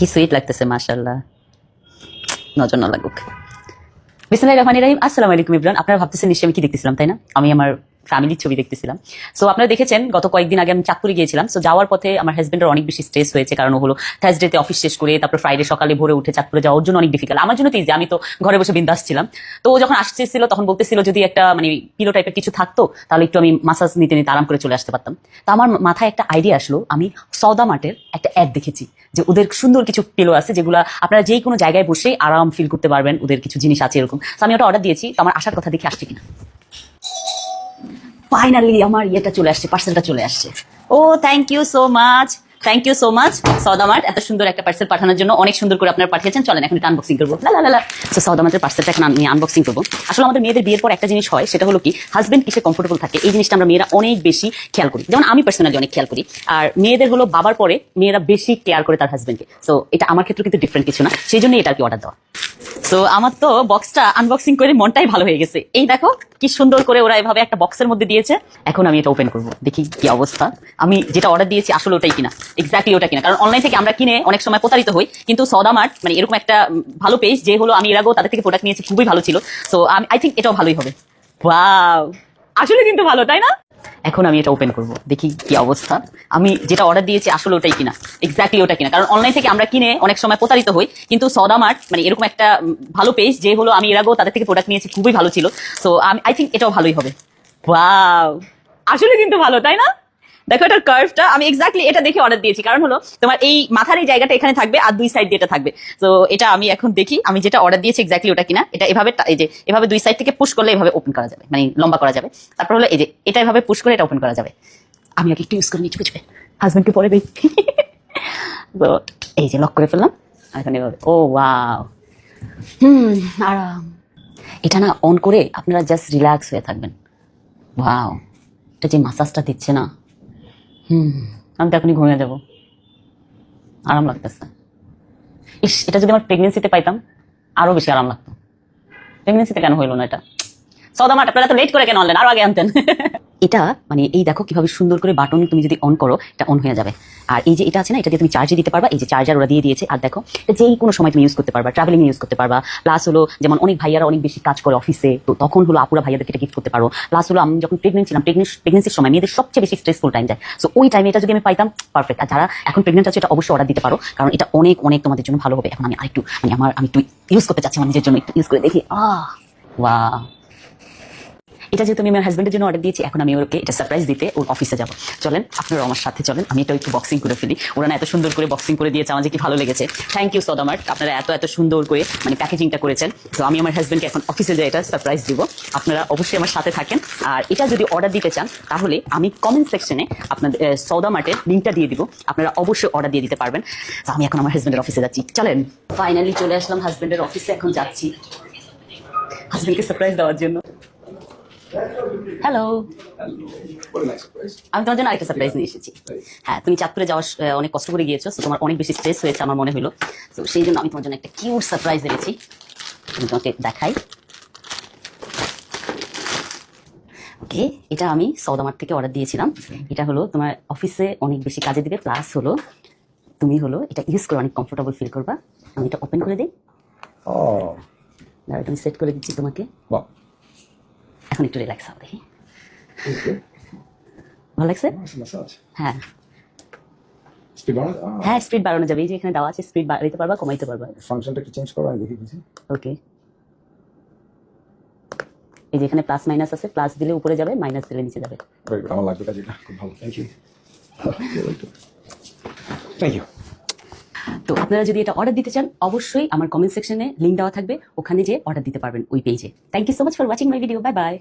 কি সুইট লাগতেছে মাশাআল্লাহ, নজর না লাগুক। বিসমিল্লাহির রহমানির রহিম। আসসালামু আলাইকুম এভরিওয়ান। আপনারা ভাবতেছেন নিশ্চয়ই আমি কি দেখতেছিলাম, তাই না? আমি আমার ফ্যামিলির ছবি দেখতেছিলাম। সো আপনারা দেখেছেন গত কয়েকদিন আগে আমি চাঁদপুরে গিয়েছিলাম। সো যাওয়ার পথে আমার হাজবেন্ডের অনেক বেশি স্ট্রেস হয়েছে, কারণ ও হলো থার্সডেতে অফিস শেষ করে তারপর ফ্রাইডে সকালে ভোরে উঠে চাঁদপুরে যাওয়ার জন্য অনেক ডিফিকাল্ট। আমার জন্য তো ইজি, আমি তো ঘরে বসে বিন্দাস ছিলাম। তো ও যখন আসতেছিল তখন বলতেছিল যদি একটা মানে পিলো টাইপের কিছু থাকতো তাহলে একটু আমি মাসাজ নিতে নিতে আরাম করে চলে আসতে পারতাম। তো আমার মাথায় একটা আইডিয়া আসলো, আমি সওদা মার্টের একটা অ্যাড দেখেছি যে ওদের সুন্দর কিছু পিলো আছে যেগুলো আপনারা যে কোনো জায়গায় বসেই আরাম ফিল করতে পারবেন, ওদের কিছু জিনিস আছে এরকম। তো আমি ওটা অর্ডার দিয়েছি। তো আমার আসার কথা দেখে আসছে কিনা, ফাইনালি আমার ইয়েটা চলে আসছে, পার্সেলটা চলে আসছে। ও thank you so much, thank you so much Sauda mart, এত সুন্দর একটা পার্সেল পাঠানোর জন্য। অনেক সুন্দর করে আপনারা পাঠিয়েছেন। চলেন এখন এটা আনবক্সিং করবো। সো সওদা মার্টের পার্সেলটা এখন আমি আনবক্সিং করবো। আসলে আমাদের মেয়েদের বিয়ের পর একটা জিনিস হয়, সেটা হলো কি হাজবেন্ড কিসে কমফোর্টেবল থাকে, এই জিনিসটা আমরা মেয়েরা অনেক বেশি খেয়াল করি। যেমন আমি পার্সোনালি অনেক খেয়াল করি। আর মেয়েদের হলো বাবার পরে মেয়েরা বেশি কেয়ার করে তার হাজবেন্ডকে। সো এটা আমার ক্ষেত্রে কিন্তু ডিফারেন্ট কিছু না, সেই জন্য এটা আর কি অর্ডার দেওয়া। সো আমার তো বক্সটা আনবক্সিং করে মনটাই ভালো হয়ে গেছে। এই দেখো কি সুন্দর করে ওরা এভাবে একটা বক্সের মধ্যে দিয়েছে। এখন আমি এটা ওপেন করব, দেখি কি অবস্থা। আমি যেটা অর্ডার দিয়েছি আসলে ওটাই কিনা, এক্স্যাক্টলি ওটা কিনা। কারণ অনলাইন থেকে আমরা কিনে অনেক সময় প্রতারিত হই, কিন্তু সওদা মার্ট মানে এরকম একটা ভালো পেজ, যে হলো আমি এর আগেও তাদের থেকে প্রোডাক্ট নিয়েছি, খুবই ভালো ছিল। সো আই থিঙ্ক এটাও ভালোই হবে। ওয়াও, আসলে কিন্তু ভালো, তাই না? এখন আমি এটা ওপেন করব, দেখি কি অবস্থা। আমি যেটা অর্ডার দিয়েছি আসলে ওটাই কিনা, এক্স্যাক্টলি ওটা কিনা। কারণ অনলাইন থেকে আমরা কিনে অনেক সময় প্রতারিত হই, কিন্তু সওদা মার্ট মানে এরকম একটা ভালো পেজ, যে হলো আমি এর আগেও তাদের থেকে প্রোডাক্ট নিয়েছি, খুবই ভালো ছিল। সো আই থিঙ্ক এটাও ভালোই হবে। ওয়াও, আসলে কিন্তু ভালো, তাই না? দেখো এটার কার্ভটা, আমি এক্স্যাক্টলি এটা দেখে অর্ডার দিয়েছি। কারণ হলো তোমার এই মাথার এই জায়গাটা এখানে থাকবে আর দুই সাইড দিয়ে এটা থাকবে। তো এটা আমি এখন দেখি আমি যেটা অর্ডার দিয়েছি এক্স্যাক্টলি ওটা কিনা। এটা এভাবে এই যে এভাবে দুই সাইড থেকে পুশ করলে এভাবে ওপেন করা যাবে, মানে লম্বা করা যাবে। তারপর হলো এই যে এটা এভাবে পুশ করে এটা ওপেন করা যাবে। আমি আগে একটু ইউজ করে নিচ্ছি, বুঝবে, হাজবেন্ডকে পরে দেখি। তো এই যে লক করে ফেললাম এখন এভাবে। ও ওয়াও, আরাম। এটা না অন করে আপনারা জাস্ট রিল্যাক্স হয়ে থাকবেন। ওয়াও, এটা যে মাসাজটা দিচ্ছে না, আমি তো এখনই ঘুমিয়ে যাবো, আরাম লাগতেছে। ইস, এটা যদি আমার প্রেগনেন্সিতে পাইতাম আরো বেশি আরাম লাগতো। প্রেগনেন্সিতে কেন হইলো না এটা? সওদা মার্ট, আপনারা তো লেট করে কেন আনলেন, আরো আগে আনতেন। এটা মানে এই দেখো কিভাবে সুন্দর করে বাটন তুমি যদি অন করো এটা অন হয়ে যাবে। আর এই যে এটা আছে না, এটা দিয়ে তুমি চার্জে দিতে পারবা। এই যে চার্জার ওরা দিয়ে দিয়েছে। আর দেখো যেই কোনো সময় তুমি ইউজ করতে পারবা, ট্রাভেলিং ইউজ করতে পারবা। প্লাস হলো যেমন অনেক ভাইয়ারা অনেক বেশি কাজ করে অফিসে, তো তখন হলো আপুরা ভাইয়াদেরকে এটা গিফট করতে পারো। প্লাস হলো আমি যখন প্রেগনেন্ট ছিলাম, প্রেগনেন্সির সময় মেয়েদের সবচেয়ে বেশি স্ট্রেসফুল টাইম যায়। সো ওই টাইমে এটা যদি আমি পাইতাম পারফেক্ট। আর যারা এখন প্রেগনেন্ট আছে এটা অবশ্যই অর্ডার দিতে পারো, কারণ এটা অনেক অনেক তোমাদের জন্য ভালো হবে। এখন আমি আরেকটু মানে আমি একটু ইউজ করতে চাচ্ছি, আমার নিজের জন্য একটু ইউজ করে দেখি। ওয়াও, এটা যেহেতু আমি আমার হাজবেন্ডের জন্য অর্ডার দিয়েছি, এখন আমি ওকে এটা সারপ্রাইজ দিতে ওর অফিসে যাবো। চলেন আপনারা আমার সাথে চলেন, আমি এটা একটু বক্সিং করে ফেলি। ওরা না এত সুন্দর করে বক্সিং করে দিয়েছে, আমার যে কি ভালো লেগেছে। থ্যাংক ইউ সওদা মার্ট, আপনারা এত সুন্দর করে মানে প্যাকেজিংটা করেছেন। তো আমি আমার হাজবেন্ডকে এখন অফিসে যাই এটা সারপ্রাইজ দিব। আপনারা অবশ্যই আমার সাথে থাকেন। আর এটা যদি অর্ডার দিতে চান তাহলে আমি কমেন্ট সেকশনে আপনাদের সওদা মার্টের লিঙ্কটা দিয়ে দিব, আপনারা অবশ্যই অর্ডার দিয়ে দিতে পারবেন। তো আমি এখন আমার হাজবেন্ডের অফিসে যাচ্ছি। চলেন, ফাইনালি চলে আসলাম হাজবেন্ডের অফিসে, এখন যাচ্ছি হাজবেন্ডকে সারপ্রাইজ দেওয়ার জন্য। হ্যালো, আমি তোমার জন্য আরেকটা সারপ্রাইজ নিয়ে এসেছি। হ্যাঁ, তুমি চাঁদপুরে যাওয়ার অনেক কষ্ট করে গিয়েছো, তোমার অনেক বেশি স্ট্রেস হয়েছে আমার মনে হলো। তো সেই জন্য আমি তোমার জন্য একটা কিউট সারপ্রাইজ এনেছি। আমি তোমাকে দেখাই। ওকে, এটা আমি সওদা মার্ট থেকে অর্ডার দিয়েছিলাম। এটা হলো তোমার অফিসে অনেক বেশি কাজে দিবে, প্লাস হলো তুমি হলো এটা ইউজ করে অনেক কমফোর্টেবল ফিল করবা। আমি এটা ওপেন করে দিই। দাঁড়া, আমি সেট করে দিচ্ছি তোমাকে। এখন একটু রিল্যাক্স হও, দেখি ভালো লাগছে? হ্যাঁ হ্যাঁ, স্পিড বাড়ানো যাবে। এই যে এখানে দেওয়া আছে, স্পিড বাড়াইতে পারবা, কমাইতে পারবা। ফাংশনটা কি চেঞ্জ করব আমি দেখি কিছু। ওকে, এই যে এখানে প্লাস মাইনাস আছে, প্লাস দিলে উপরে যাবে, মাইনাস দিলে নিচে যাবে। আমার লাগবে কাজ, এটা খুব ভালো। Thank you. তো আপনারা যদি এটা অর্ডার দিতে চান অবশ্যই আমার কমেন্ট সেকশনে লিঙ্ক দেওয়া থাকবে, ওখানে যে অর্ডার দিতে পারবেন ওই পেজে। Thank you so much for watching my video. Bye by.